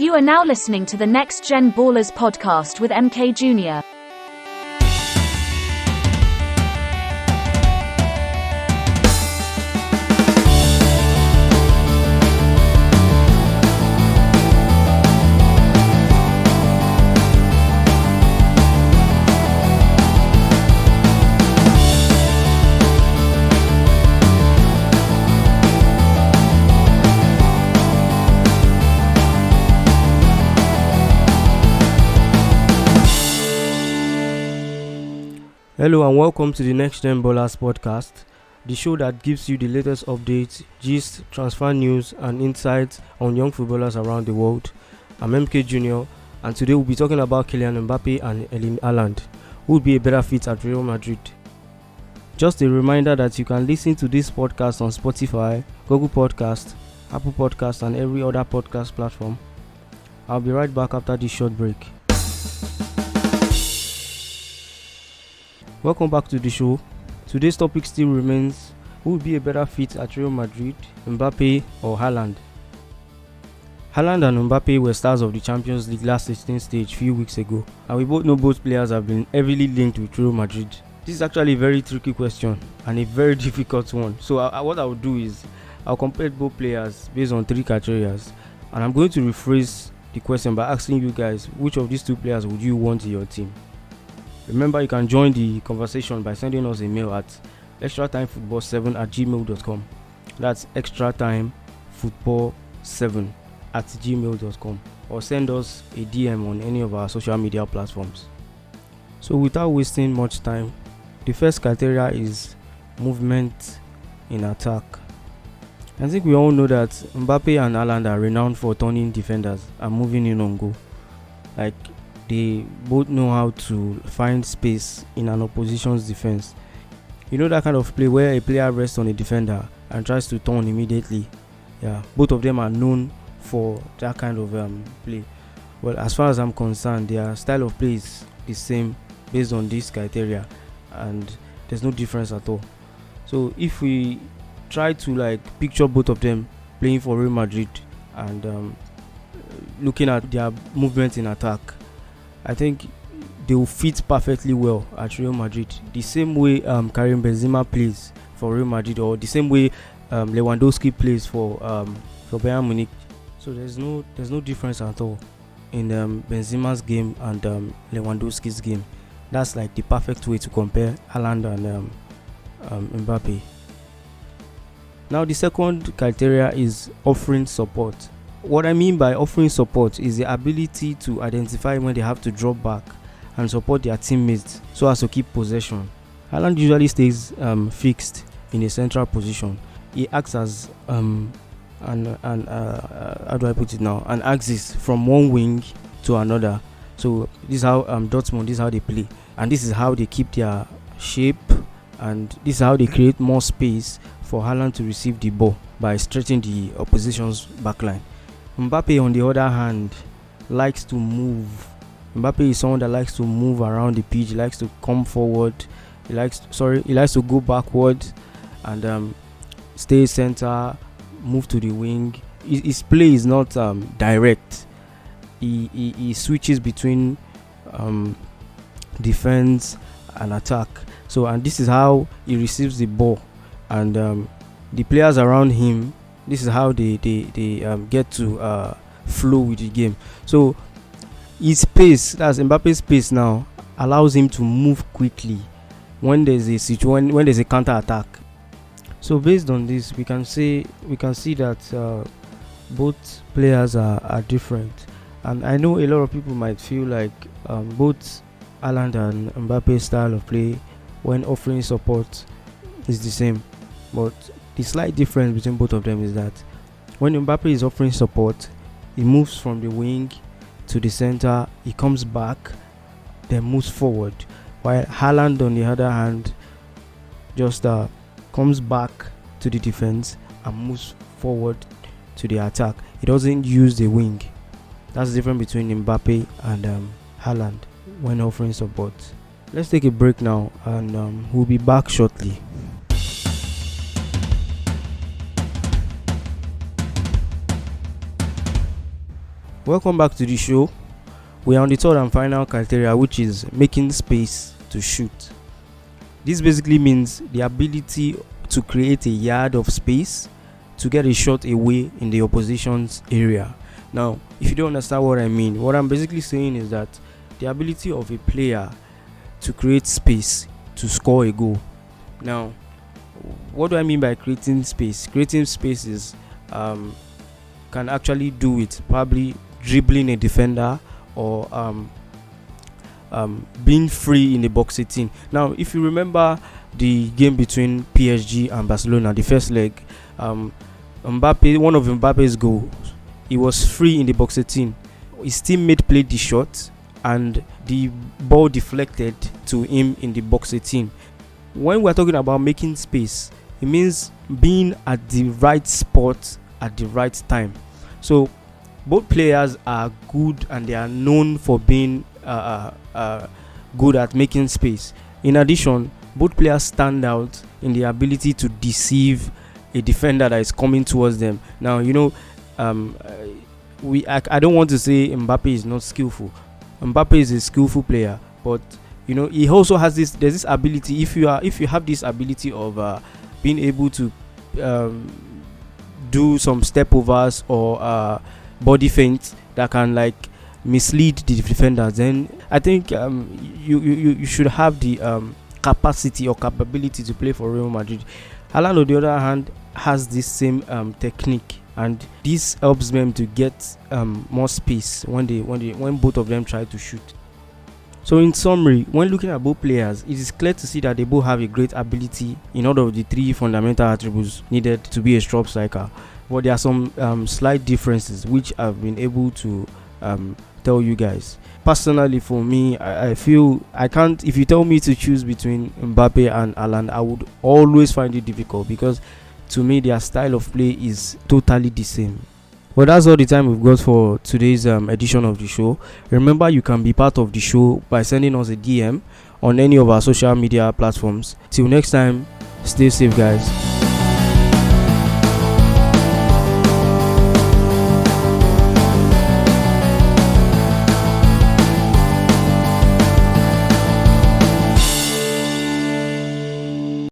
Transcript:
You are now listening to the Next Gen Ballers podcast with Emkay Junior. Hello and welcome to the Next Gen Ballers podcast, the show that gives you the latest updates, gist, transfer news and insights on young footballers around the world. I'm Emkay Junior and today we'll be talking about Kylian Mbappe and Erling Haaland, who would be a better fit at Real Madrid. Just a reminder that you can listen to this podcast on Spotify, Google Podcast, Apple Podcast and every other podcast platform. I'll be right back after this short break. Welcome back to the show. Today's topic still remains: who would be a better fit at Real Madrid, Mbappe or Haaland? Haaland and Mbappe were stars of the Champions League last 16 stage few weeks ago, and we both know both players have been heavily linked with Real Madrid. This is actually a very tricky question and a very difficult one. So what I will do is I'll compare both players based on three criteria, and I'm going to rephrase the question by asking you guys, which of these two players would you want in your team? Remember, you can join the conversation by sending us a mail at extraTimeFootball7@gmail.com. That's extraTimeFootball7@gmail.com, or send us a DM on any of our social media platforms. So without wasting much time, the first criteria is movement in attack. I think we all know that Mbappe and Haaland are renowned for turning defenders and moving in on goal. They both know how to find space in an opposition's defense. You know that kind of play where a player rests on a defender and tries to turn immediately. Yeah, both of them are known for that kind of play. Well, as far as I'm concerned, their style of play is the same based on these criteria, and there's no difference at all. So if we try to picture both of them playing for Real Madrid and looking at their movement in attack, I think they will fit perfectly well at Real Madrid. The same way Karim Benzema plays for Real Madrid, or the same way Lewandowski plays for Bayern Munich. So there's no difference at all in Benzema's game and Lewandowski's game. That's like the perfect way to compare Haaland and Mbappe. Now the second criteria is offering support. What I mean by offering support is the ability to identify when they have to drop back and support their teammates so as to keep possession. Haaland usually stays fixed in a central position. He acts as how do I put it now? An axis from one wing to another. So this is how Dortmund, this is how they play, and this is how they keep their shape, and this is how they create more space for Haaland to receive the ball by stretching the opposition's backline. Mbappe, on the other hand, likes to move. Mbappe is someone that likes to move around the pitch. He likes to come forward. He likes to go backward and stay center, move to the wing. His play is not direct. He switches between defense and attack. So, and this is how he receives the ball, and the players around him, this is how they get to flow with the game. So his pace, that's Mbappe's pace now, allows him to move quickly when there's a counter attack. So based on this, we can see that both players are different, and I know a lot of people might feel like both Haaland and Mbappe's style of play when offering support is the same, but the slight difference between both of them is that when Mbappe is offering support, he moves from the wing to the center, he comes back, then moves forward, while Haaland, on the other hand, just comes back to the defense and moves forward to the attack. He doesn't use the wing. That's the difference between Mbappe and Haaland when offering support. Let's take a break now, and we'll be back shortly. Welcome back to the show. We are on the third and final criteria, which is making space to shoot. This basically means the ability to create a yard of space to get a shot away in the opposition's area. Now, if you don't understand what I mean, what I'm basically saying is that the ability of a player to create space to score a goal. Now, what do I mean by creating space? Creating space is can actually do with probably dribbling a defender or being free in the box 18. Now, if you remember the game between PSG and Barcelona, the first leg, Mbappe, one of Mbappe's goals, he was free in the box 18. His teammate played the shot and the ball deflected to him in the box 18. When we're talking about making space, it means being at the right spot at the right time. So both players are good and they are known for being good at making space. In addition, both players stand out in the ability to deceive a defender that is coming towards them. Now, I don't want to say Mbappe is not skillful. Mbappe is a skillful player, but he also has there's this ability. If you have this ability of being able to do some step overs or body feints that can mislead the defenders, then I think you should have the capacity or capability to play for Real Madrid. Haaland, on the other hand, has this same technique, and this helps them to get more space when both of them try to shoot. So in summary, when looking at both players, it is clear to see that they both have a great ability in all of the three fundamental attributes needed to be a strong striker. But there are some slight differences which I've been able to tell you guys. Personally, for me, I feel I can't. If you tell me to choose between Mbappe and Haaland, I would always find it difficult because to me their style of play is totally the same. Well, that's all the time we've got for today's edition of the show. Remember, you can be part of the show by sending us a DM on any of our social media platforms. Till next time, stay safe, guys.